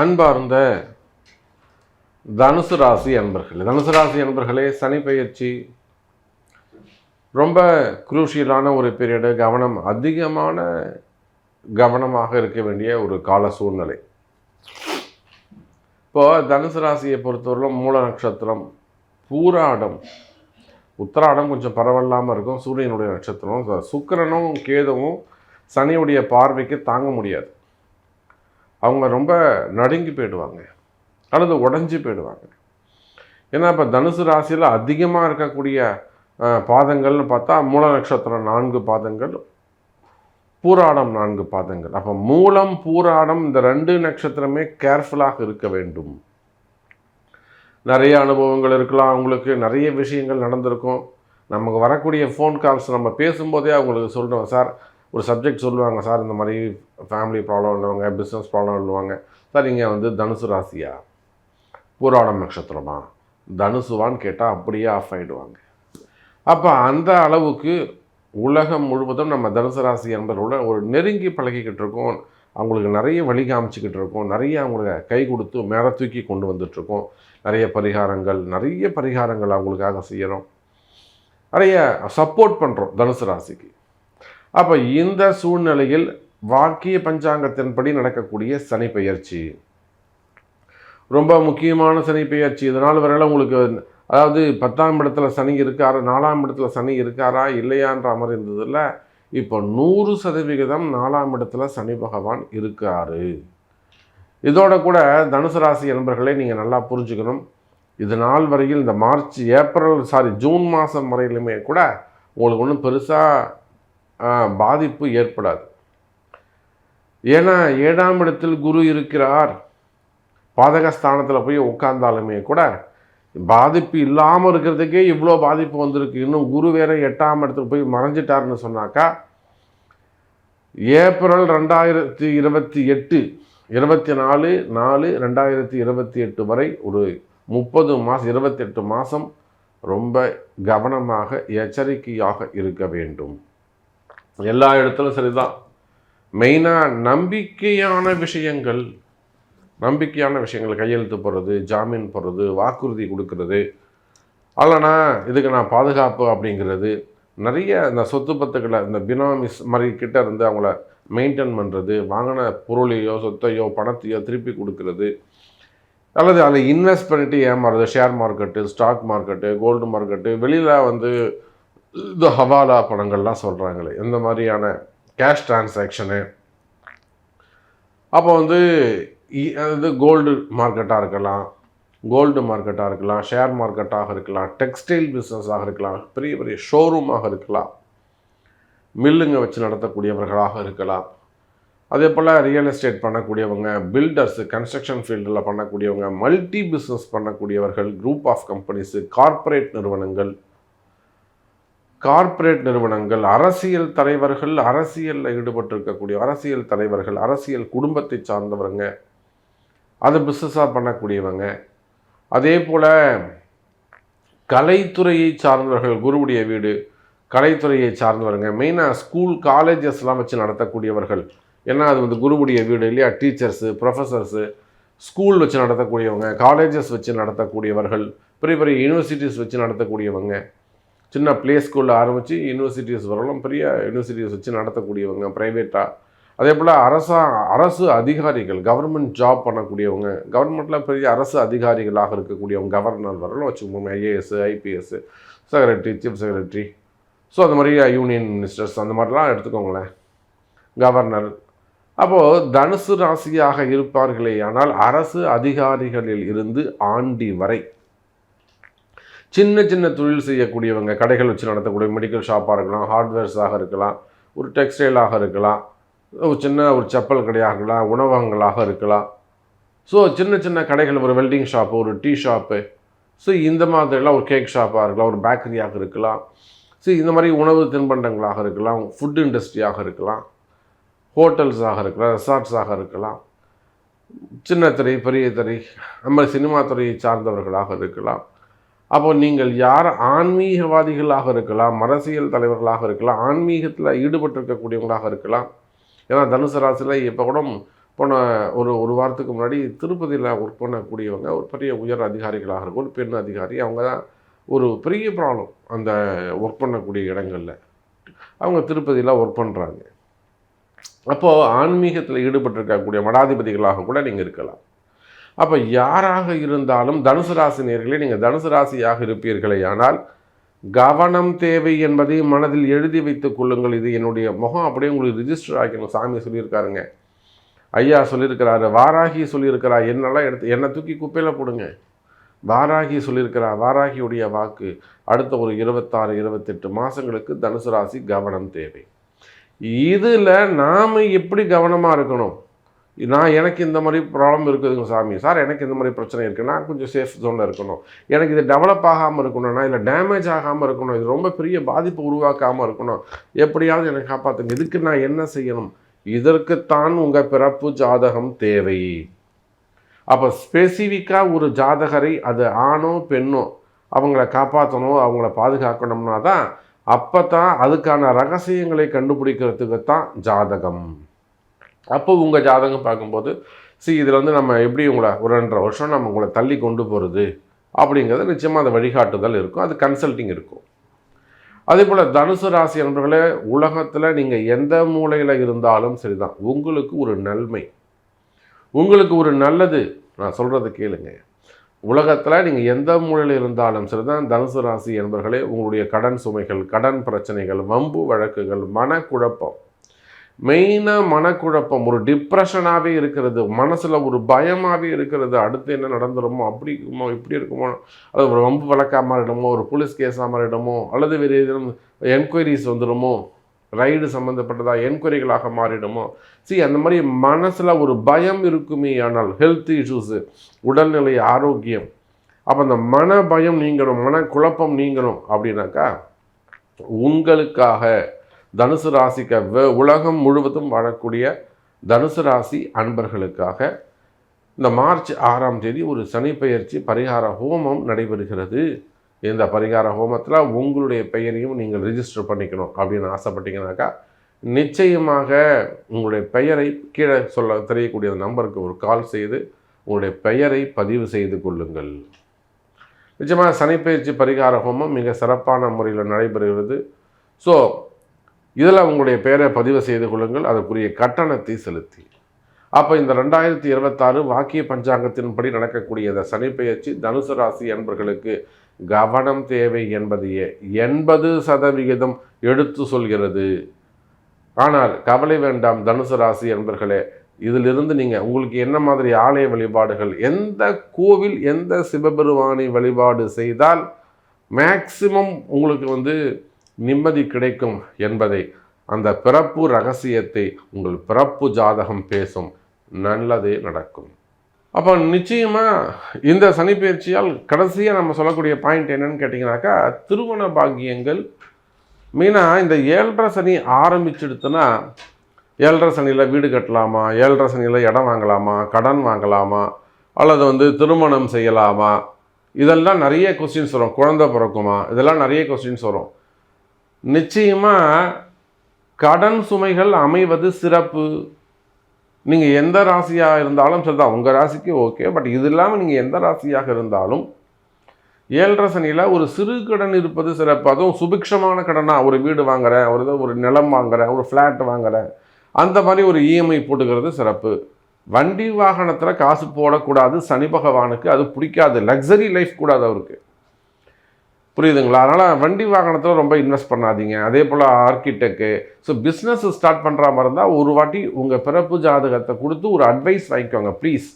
அன்பார்ந்த தனுசு ராசி அன்பர்களே, சனி பெயர்ச்சி ரொம்ப குரூஷியலான ஒரு பீரியடு. அதிகமான கவனமாக இருக்க வேண்டிய ஒரு கால சூழ்நிலை. இப்போ தனுசு ராசியை பொறுத்தவரையிலும் மூல நட்சத்திரம், பூராடம், உத்திராடம் கொஞ்சம் பரவலாமல் இருக்கும். சூரியனுடைய நட்சத்திரம். சுக்கிரனும் கேதுவும் சனியுடைய பார்வைக்கு தாங்க முடியாது. அவங்க ரொம்ப நடுங்கி போயிடுவாங்க அல்லது உடஞ்சி போயிடுவாங்க. ஏன்னா இப்போ தனுசு ராசியில் அதிகமாக இருக்கக்கூடிய பாதங்கள்னு பார்த்தா மூல நட்சத்திரம் 4 பாதங்கள், பூராடம் 4 பாதங்கள். அப்போ மூலம் பூராடம் இந்த 2 நட்சத்திரமே கேர்ஃபுல்லாக இருக்க வேண்டும். நிறைய அனுபவங்கள் இருக்கலாம், அவங்களுக்கு நிறைய விஷயங்கள் நடந்திருக்கும். நமக்கு வரக்கூடிய ஃபோன் கால்ஸ் நம்ம பேசும்போதே அவங்களுக்கு சொல்கிறோம், சார் ஒரு சப்ஜெக்ட் சொல்லுவாங்க, சார் இந்த மாதிரி ஃபேமிலி ப்ராப்ளம் இல்லைவாங்க, பிஸ்னஸ் ப்ராப்ளம் இல்லைவாங்க, சார் இங்கே தனுசு ராசியா, பூராடம் நட்சத்திரமா, தனுசுவான்னு கேட்டால் அப்படியே ஆஃப் ஆகிடுவாங்க. அப்போ அந்த அளவுக்கு உலகம் முழுவதும் நம்ம தனுசு ராசி என்பதோட ஒரு நெருங்கி பழகிக்கிட்டு இருக்கோம். அவங்களுக்கு நிறைய வழி காமிச்சிக்கிட்டு இருக்கோம், நிறைய அவங்களுக்கு கை கொடுத்து மேலே தூக்கி கொண்டு வந்துட்டுருக்கோம். நிறைய பரிகாரங்கள் அவங்களுக்காக செய்கிறோம், நிறைய சப்போர்ட் பண்ணுறோம் தனுசு ராசிக்கு. அப்போ இந்த சூழ்நிலையில் வாக்கிய பஞ்சாங்கத்தின்படி நடக்கக்கூடிய சனி பெயர்ச்சி ரொம்ப முக்கியமான சனி பெயர்ச்சி. இதனால் வரையில உங்களுக்கு அதாவது 10ஆம் இடத்துல சனி இருக்காரா, 4ஆம் இடத்துல சனி இருக்காரா இல்லையான்ற மாதிரி இருந்ததில்ல. இப்போ 100% 4ஆம் இடத்துல சனி பகவான் இருக்காரு. இதோட கூட தனுசு ராசி என்பர்களே நீங்கள் நல்லா புரிஞ்சுக்கணும், இது நாள் வரையில் இந்த ஜூன் மாதம் வரையிலுமே கூட உங்களுக்கு ஒன்றும் பெருசாக பாதிப்பு ஏற்படாது. ஏன்னா 7ஆம் இடத்தில் குரு இருக்கிறார். பாதகஸ்தானத்தில் போய் உட்கார்ந்தாலுமே கூட பாதிப்பு இல்லாமல் இருக்கிறதுக்கே இவ்வளோ பாதிப்பு வந்திருக்கு. இன்னும் குரு வேற 8ஆம் இடத்துக்கு போய் மறைஞ்சிட்டாருன்னு சொன்னாக்கா ஏப்ரல் 2028 24/4/2028 வரை ஒரு 30 மாதம் 28 மாதம் ரொம்ப கவனமாக எச்சரிக்கையாக இருக்க வேண்டும். எல்லா இடத்துலையும் சரிதான். மெயினாக நம்பிக்கையான விஷயங்கள் கையெழுத்து போடுறது, ஜாமீன் போடுறது, வாக்குறுதி கொடுக்கறது, அல்லனா இதுக்கு நான் பாதுகாப்பு அப்படிங்கிறது, நிறைய இந்த சொத்து பத்துக்களை இந்த பினாமிஸ் மாதிரி கிட்ட இருந்து அவங்கள மெயின்டைன் பண்ணுறது, வாங்கின பொருளையோ சொத்தையோ பணத்தையோ திருப்பி கொடுக்கறது, அல்லது அதை இன்வெஸ்ட் பண்ணிட்டு ஏமாறுறது, share market, stock market, gold market, வெளியில் இந்த ஹவாலா பணங்கள்லாம் சொல்கிறாங்களே, இந்த மாதிரியான கேஷ் டிரான்சாக்ஷனு. அப்போ அது கோல்டு மார்க்கெட்டாக இருக்கலாம், ஷேர் மார்க்கெட்டாக இருக்கலாம், டெக்ஸ்டைல் பிஸ்னஸாக இருக்கலாம், பெரிய பெரிய ஷோரூமாக இருக்கலாம், மில்லுங்க வச்சு நடத்தக்கூடியவர்களாக இருக்கலாம், அதே போல் ரியல் எஸ்டேட் பண்ணக்கூடியவங்க, பில்டர்ஸு, கன்ஸ்ட்ரக்ஷன் ஃபீல்டில் பண்ணக்கூடியவங்க, மல்டி பிஸ்னஸ் பண்ணக்கூடியவர்கள், குரூப் ஆஃப் கம்பெனிஸு, கார்ப்பரேட் நிறுவனங்கள், அரசியல் தலைவர்கள், அரசியலில் ஈடுபட்டிருக்கக்கூடிய அரசியல் தலைவர்கள், அரசியல் குடும்பத்தை சார்ந்தவங்க, அதை பிஸ்னஸாக பண்ணக்கூடியவங்க, அதே போல் கலைத்துறையை சார்ந்தவர்கள், குருவுடைய வீடு, கலைத்துறையை சார்ந்தவங்க, மெயினாக ஸ்கூல் காலேஜஸ்லாம் வச்சு நடத்தக்கூடியவர்கள். ஏன்னா அது குருவுடைய வீடு இல்லையா. டீச்சர்ஸு, ப்ரொஃபஸர்ஸு, ஸ்கூல் வச்சு நடத்தக்கூடியவங்க, காலேஜஸ் வச்சு நடத்தக்கூடியவர்கள், பெரிய பெரிய யூனிவர்சிட்டிஸ் வச்சு நடத்தக்கூடியவங்க, சின்ன ப்ளே ஸ்கூலில் ஆரம்பித்து யூனிவர்சிட்டிஸ் வரலாம், பெரிய யூனிவர்சிட்டிஸ் வச்சு நடத்தக்கூடியவங்க ப்ரைவேட்டாக. அதே போல் அரசு அதிகாரிகள், கவர்மெண்ட் ஜாப் பண்ணக்கூடியவங்க, கவர்மெண்ட்டில் பெரிய அரசு அதிகாரிகளாக இருக்கக்கூடியவங்க, கவர்னர் வரலாம் வச்சுக்கோங்க, IAS, IPS, secretary, chief secretary, so அந்த மாதிரி யூனியன் மினிஸ்டர்ஸ், அந்த மாதிரிலாம் எடுத்துக்கோங்களேன், கவர்னர். அப்போது தனுசு ராசியாக இருப்பார்களே ஆனால் அரசு அதிகாரிகளில் இருந்து ஆண்டி வரை சின்ன சின்ன தொழில் செய்யக்கூடியவங்க, கடைகள் வச்சு நடத்தக்கூடிய மெடிக்கல் ஷாப்பாக இருக்கலாம், ஹார்ட்வேர்ஸாக இருக்கலாம், ஒரு டெக்ஸ்டைலாக இருக்கலாம், ஒரு செப்பல் கடையாக இருக்கலாம், உணவகங்களாக இருக்கலாம், ஸோ சின்ன சின்ன கடைகள், ஒரு வெல்டிங் ஷாப்பு, ஒரு டீ ஷாப்பு, ஸோ இந்த மாதிரிலாம் ஒரு கேக் ஷாப்பாக இருக்கலாம், ஒரு பேக்கரியாக இருக்கலாம், ஸோ இந்த மாதிரி உணவு தின்பண்டங்களாக இருக்கலாம், ஃபுட் இண்டஸ்ட்ரியாக இருக்கலாம், ஹோட்டல்ஸாக இருக்கலாம், ரெசார்ட்ஸாக இருக்கலாம், சின்ன திரை, பெரிய திரை, நம்ம சினிமா துறையை சார்ந்தவர்களாக இருக்கலாம். அப்போ நீங்கள் யார் ஆன்மீகவாதிகளாக இருக்கலாம், அரசியல் தலைவர்களாக இருக்கலாம், ஆன்மீகத்தில் ஈடுபட்டிருக்கக்கூடியவங்களாக இருக்கலாம். ஏன்னா தனுசு ராசியில் இப்போ கூட போன ஒரு வாரத்துக்கு முன்னாடி திருப்பதியில் ஒர்க் பண்ணக்கூடியவங்க ஒரு பெரிய உயர் அதிகாரிகளாக இருக்கும், ஒரு பெண் அதிகாரி. அவங்க தான் ஒரு பெரிய ப்ராப்ளம் அந்த ஒர்க் பண்ணக்கூடிய இடங்களில். அவங்க திருப்பதியில் ஒர்க் பண்ணுறாங்க. அப்போது ஆன்மீகத்தில் ஈடுபட்டிருக்கக்கூடிய மடாதிபதிகளாக கூட நீங்கள் இருக்கலாம். அப்போ யாராக இருந்தாலும் தனுசு ராசி நேயர்களே, நீங்கள் தனுசு ராசியாக இருப்பீர்களே ஆனால் கவனம் தேவை என்பதை மனதில் எழுதி வைத்துக் கொள்ளுங்கள். இது என்னுடைய முகம் அப்படியே உங்களுக்கு ரிஜிஸ்டர் ஆகிக்கணும். சாமி சொல்லியிருக்காருங்க, ஐயா சொல்லியிருக்கிறாரு, வாராகி சொல்லியிருக்கிறா, என்னெல்லாம் எடுத்து என்னை தூக்கி குப்பையில் போடுங்க. வாராகி சொல்லியிருக்கிறா, வாராகியுடைய வாக்கு. அடுத்த ஒரு 26 28 மாதங்களுக்கு தனுசு ராசி கவனம் தேவை. இதில் நாம் எப்படி கவனமாக இருக்கணும்? எனக்கு இந்த மாதிரி ப்ராப்ளம் இருக்குதுங்க சாமி, சார் எனக்கு இந்த மாதிரி பிரச்சனை இருக்குது, நான் கொஞ்சம் சேஃப் ஜோனில் இருக்கணும், எனக்கு இது டெவலப் ஆகாமல் இருக்கணும்னா, இல்லை டேமேஜ் ஆகாமல் இருக்கணும், இது ரொம்ப பெரிய பாதிப்பு உருவாக்காமல் இருக்கணும், எப்படியாவது எனக்கு காப்பாற்றுங்க, இதுக்கு நான் என்ன செய்யணும்? இதற்குத்தான் உங்கள் பிறப்பு ஜாதகம் தேவை. அப்போ ஸ்பெசிஃபிக்காக ஒரு ஜாதகரை, அது ஆணோ பெண்ணோ, அவங்கள காப்பாற்றணும், அவங்கள பாதுகாக்கணும்னா தான், அப்போ தான் அதுக்கான ரகசியங்களை கண்டுபிடிக்கிறதுக்கு தான் ஜாதகம். அப்போ உங்கள் ஜாதகம் பார்க்கும்போது இதில் நம்ம எப்படி உங்களை ஒரு 2.5 வருஷம் நம்ம உங்களை தள்ளி கொண்டு போகிறது அப்படிங்கிறது நிச்சயமாக அந்த வழிகாட்டுதல் இருக்கும், அது கன்சல்ட்டிங் இருக்கும். அதே போல் தனுசு ராசி நண்பர்களே, உலகத்தில் நீங்கள் எந்த மூலையில் இருந்தாலும் சரிதான், உங்களுக்கு ஒரு நன்மை, உங்களுக்கு ஒரு நல்லது. நான் சொல்கிறது கேளுங்க. உலகத்தில் நீங்கள் எந்த மூலையில் இருந்தாலும் சரிதான் தனுசு ராசி என்பர்களே, உங்களுடைய கடன் சுமைகள், கடன் பிரச்சனைகள், வம்பு வழக்குகள், மனக்குழப்பம், மெயினாக மனக்குழப்பம், ஒரு டிப்ரெஷனாகவே இருக்கிறது, மனசில் ஒரு பயமாகவே இருக்கிறது, அடுத்து என்ன நடந்துடுமோ, அப்படி இருக்குமோ, இப்படி இருக்குமோ, அது ஒரு வம்பு வழக்காக மாறிடுமோ, ஒரு போலீஸ் கேஸாக மாறிடுமோ, அல்லது வேறு எதுவும் என்கொயரிஸ் வந்துடுமோ, ரைடு சம்மந்தப்பட்டதாக என்கொயரிகளாக மாறிடுமோ. அந்த மாதிரி மனசில் ஒரு பயம் இருக்குமே. ஆனால் ஹெல்த் இஷ்யூஸு, உடல்நிலை ஆரோக்கியம், அப்போ அந்த மன பயம் நீங்கணும், மனக்குழப்பம் நீங்கணும் அப்படின்னாக்கா உங்களுக்காக தனுசு ராசிக்கு உலகம் முழுவதும் வாழக்கூடிய தனுசு ராசி அன்பர்களுக்காக இந்த மார்ச் 6ஆம் தேதி ஒரு சனிப்பெயர்ச்சி பரிகார ஹோமம் நடைபெறுகிறது. இந்த பரிகார ஹோமத்தில் உங்களுடைய பெயரையும் நீங்கள் ரிஜிஸ்டர் பண்ணிக்கணும் அப்படின்னு ஆசைப்பட்டீங்கன்னாக்கா நிச்சயமாக உங்களுடைய பெயரை கீழே தெரியக்கூடிய நம்பருக்கு ஒரு கால் செய்து உங்களுடைய பெயரை பதிவு செய்து கொள்ளுங்கள். நிச்சயமாக சனிப்பெயர்ச்சி பரிகார ஹோமம் மிக சிறப்பான முறையில் நடைபெறுகிறது. இதில் உங்களுடைய பெயரை பதிவு செய்து கொள்ளுங்கள், அதற்குரிய கட்டணத்தை செலுத்தி. அப்போ இந்த 2026 வாக்கிய பஞ்சாங்கத்தின்படி நடக்கக்கூடிய இந்த சனிப்பெயர்ச்சி தனுசு ராசி அன்பர்களுக்கு கவனம் தேவை என்பதையே 80% எடுத்து சொல்கிறது. ஆனால் கவலை வேண்டாம் தனுசு ராசி அன்பர்களே, இதிலிருந்து நீங்கள் உங்களுக்கு என்ன மாதிரி ஆலய வழிபாடுகள், எந்த கோவில், எந்த சிவபெருமானை வழிபாடு செய்தால் மேக்சிமம் உங்களுக்கு நிம்மதி கிடைக்கும் என்பதை, அந்த பிறப்பு ரகசியத்தை உங்கள் பிறப்பு ஜாதகம் பேசும். நல்லதே நடக்கும். அப்போ நிச்சயமாக இந்த சனிப்பெயர்ச்சியால் கடைசியாக நம்ம சொல்லக்கூடிய பாயிண்ட் என்னன்னு கேட்டிங்கனாக்கா, திருமண பாக்கியங்கள். மெயினாக இந்த 7.5 சனி ஆரம்பிச்சுடுத்துன்னா, 7.5 சனியில் வீடு கட்டலாமா, 7.5 சனியில் இடம் வாங்கலாமா, கடன் வாங்கலாமா, அல்லது திருமணம் செய்யலாமா, இதெல்லாம் நிறைய கொஸ்டின்ஸ் வரும். குழந்தை பிறக்குமா, இதெல்லாம் நிறைய கொஸ்டின்ஸ் வரும். நிச்சயமாக கடன் சுமைகள் அமைவது சிறப்பு. நீங்கள் எந்த ராசியாக இருந்தாலும் சரிதான், உங்கள் ராசிக்கு ஓகே. பட் இது இல்லாமல் நீங்கள் எந்த ராசியாக இருந்தாலும் 7.5 சனியில் ஒரு சிறு கடன் இருப்பது சிறப்பு. அதுவும் சுபிக்ஷமான கடனாக, ஒரு வீடு வாங்குகிறேன், ஒரு நிலம் வாங்குகிறேன், ஒரு ஃப்ளாட் வாங்குகிறேன், அந்த மாதிரி ஒரு இஎம்ஐ போட்டுக்கிறது சிறப்பு. வண்டி வாகனத்தில் காசு போடக்கூடாது, சனி பகவானுக்கு அது பிடிக்காது. லக்ஸரி லைஃப் கூடாது அவருக்கு, புரியுதுங்களா? அதனால் வண்டி வாகனத்தில் ரொம்ப இன்வெஸ்ட் பண்ணாதீங்க. அதே போல் ஆர்கிடெக்டு, பிஸ்னஸ் ஸ்டார்ட் பண்ணுற மாதிரி இருந்தால் ஒரு வாட்டி உங்கள் பிறப்பு ஜாதகத்தை கொடுத்து ஒரு அட்வைஸ் வாங்கிக்கோங்க ப்ளீஸ்.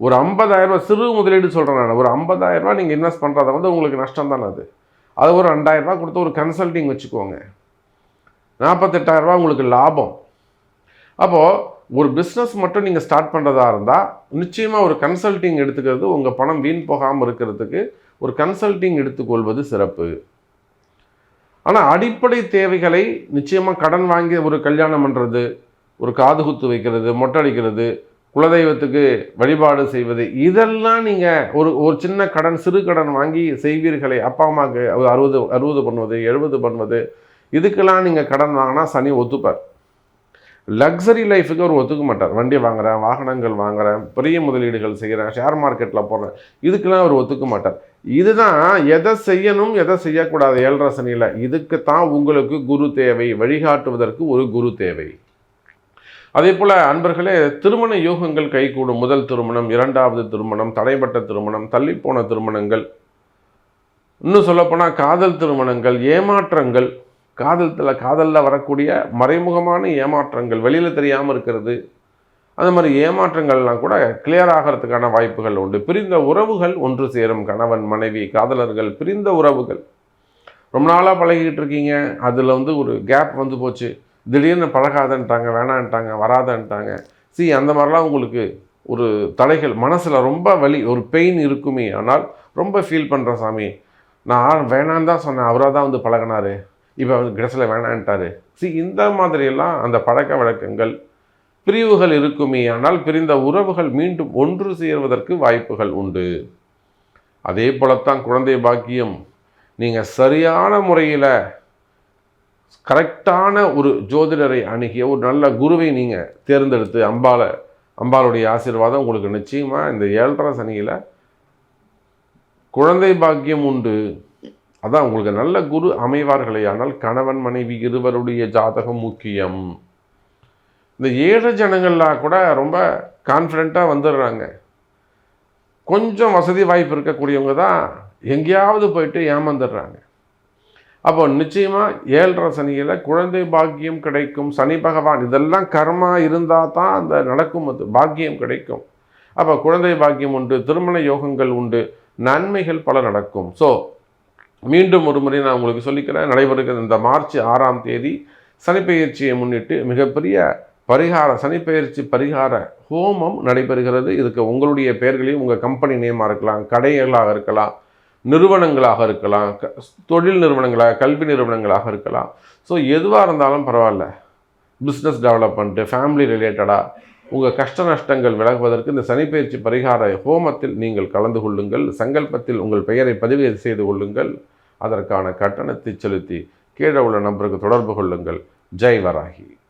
ஒரு 50,000 ரூபா சிறு முதலீடு சொல்கிறேன் நான். ஒரு 50,000 ரூபா நீங்கள் இன்வெஸ்ட் பண்ணுறத உங்களுக்கு நஷ்டம் தானே அது ஒரு 2,000 ரூபா கொடுத்து ஒரு கன்சல்ட்டிங் வச்சுக்கோங்க, 48,000 ரூபா உங்களுக்கு லாபம். அப்போது ஒரு பிஸ்னஸ் மட்டும் நீங்கள் ஸ்டார்ட் பண்ணுறதா இருந்தால் நிச்சயமாக ஒரு கன்சல்ட்டிங் எடுத்துக்கிறது, உங்கள் பணம் வீண் போகாமல் இருக்கிறதுக்கு ஒரு கன்சல்ட்டிங் எடுத்துக்கொள்வது சிறப்பு. ஆனால் அடிப்படை தேவைகளை நிச்சயமாக கடன் வாங்கி ஒரு கல்யாணம் பண்ணுறது, ஒரு காது குத்து வைக்கிறது, மொட்டை அடிக்கிறது, குலதெய்வத்துக்கு வழிபாடு செய்வது, இதெல்லாம் நீங்கள் ஒரு சின்ன கடன், சிறு கடன் வாங்கி செய்வீர்களே, அப்பா அம்மாவுக்கு 60 பண்ணுவது, 70 பண்ணுவது, இதுக்கெல்லாம் நீங்கள் கடன் வாங்கினா சனி ஒத்துப்பார். லக்ஸரி லைஃபுக்கு அவர் ஒத்துக்க மாட்டார். வண்டி வாங்குறேன், வாகனங்கள் வாங்குறேன், பெரிய முதலீடுகள் செய்கிறேன், ஷேர் மார்க்கெட்டில் போடுறேன், இதுக்கெல்லாம் அவர் ஒத்துக்க மாட்டார். இதுதான் எதை செய்யணும் எதை செய்யக்கூடாது 7.5 சனியில். இதுக்கு தான் உங்களுக்கு குரு தேவை, வழிகாட்டுவதற்கு ஒரு குரு தேவை. அதே போல் அன்பர்களே, திருமண யோகங்கள் கைகூடும். முதல் திருமணம், 2வது திருமணம், தடைப்பட்ட திருமணம், தள்ளிப்போன திருமணங்கள், இன்னும் சொல்லப்போனால் காதல் திருமணங்கள், ஏமாற்றங்கள், காதலில் வரக்கூடிய மறைமுகமான ஏமாற்றங்கள், வெளியில் தெரியாமல் இருக்கிறது, அந்த மாதிரி ஏமாற்றங்கள்லாம் கூட கிளியர் ஆகிறதுக்கான வாய்ப்புகள் உண்டு. பிரிந்த உறவுகள் ஒன்று சேரும். கணவன் மனைவி காதலர்கள் பிரிந்த உறவுகள், ரொம்ப நாளாக பழகிட்டு இருக்கீங்க, அதில் ஒரு கேப் வந்து போச்சு, திடீர்னு பழகாதன்ட்டாங்க, வேணான்ட்டாங்க, வராதன்ட்டாங்க. அந்த மாதிரிலாம் உங்களுக்கு ஒரு தடைகள், மனசில் ரொம்ப வலி, ஒரு பெயின் இருக்குமே. ஆனால் ரொம்ப ஃபீல் பண்ணுற சாமி, நான் வேணான்னு தான் சொன்னேன், அவராக தான் பழகினார், இப்போ கடைசியில் வேணான்ட்டார். இந்த மாதிரியெல்லாம் அந்த பழக்க வழக்கங்கள், பிரிவுகள் இருக்குமே. ஆனால் பிரிந்த உறவுகள் மீண்டும் ஒன்று சேர்வதற்கு வாய்ப்புகள் உண்டு. அதே போலத்தான் குழந்தை பாக்கியம். நீங்கள் சரியான முறையில் கரெக்டான ஒரு ஜோதிடரை அணுகிய ஒரு நல்ல குருவை நீங்கள் தேர்ந்தெடுத்து, அம்பாளுடைய ஆசீர்வாதம் உங்களுக்கு நிச்சயமாக இந்த 7.5 சனியில் குழந்தை பாக்கியம் உண்டு. அதான் உங்களுக்கு நல்ல குரு அமைவார்களே. ஆனால் கணவன் மனைவி இருவருடைய ஜாதகம் முக்கியம். இந்த 7 ஜனங்கள்லாம் கூட ரொம்ப கான்ஃபிடெண்ட்டாக வந்துடுறாங்க. கொஞ்சம் வசதி வாய்ப்பு இருக்கக்கூடியவங்க தான் எங்கேயாவது போயிட்டு ஏமாந்துடுறாங்க. அப்போ நிச்சயமாக 7.5 சனியில் குழந்தை பாக்கியம் கிடைக்கும். சனி பகவான் இதெல்லாம் கர்மா இருந்தால் தான் அந்த நடக்கும், அது பாக்கியம் கிடைக்கும். அப்போ குழந்தை பாக்கியம் உண்டு, திருமண யோகங்கள் உண்டு, நன்மைகள் பல நடக்கும். மீண்டும் ஒரு முறை நான் உங்களுக்கு சொல்லிக்கிறேன், நடைபெறுகிற இந்த மார்ச் 6ஆம் தேதி சனிப்பெயர்ச்சியை முன்னிட்டு மிகப்பெரிய சனிப்பெயர்ச்சி பரிகார ஹோமம் நடைபெறுகிறது. இதுக்கு உங்களுடைய பெயர்களையும், உங்கள் கம்பெனி நேமாக இருக்கலாம், கடைகளாக இருக்கலாம், நிறுவனங்களாக இருக்கலாம், தொழில் நிறுவனங்களாக, கல்வி நிறுவனங்களாக இருக்கலாம். எதுவாக இருந்தாலும் பரவாயில்ல, பிஸ்னஸ் டெவலப்மெண்ட்டு, ஃபேமிலி ரிலேட்டடாக உங்கள் கஷ்ட நஷ்டங்கள் விலகுவதற்கு இந்த சனிப்பெயர்ச்சி பரிகார ஹோமத்தில் நீங்கள் கலந்து கொள்ளுங்கள். சங்கல்பத்தில் உங்கள் பெயரை பதிவு செய்து கொள்ளுங்கள். அதற்கான கட்டணத்தை செலுத்தி கீழே உள்ள நம்பருக்கு தொடர்பு கொள்ளுங்கள். ஜெய் வராகி.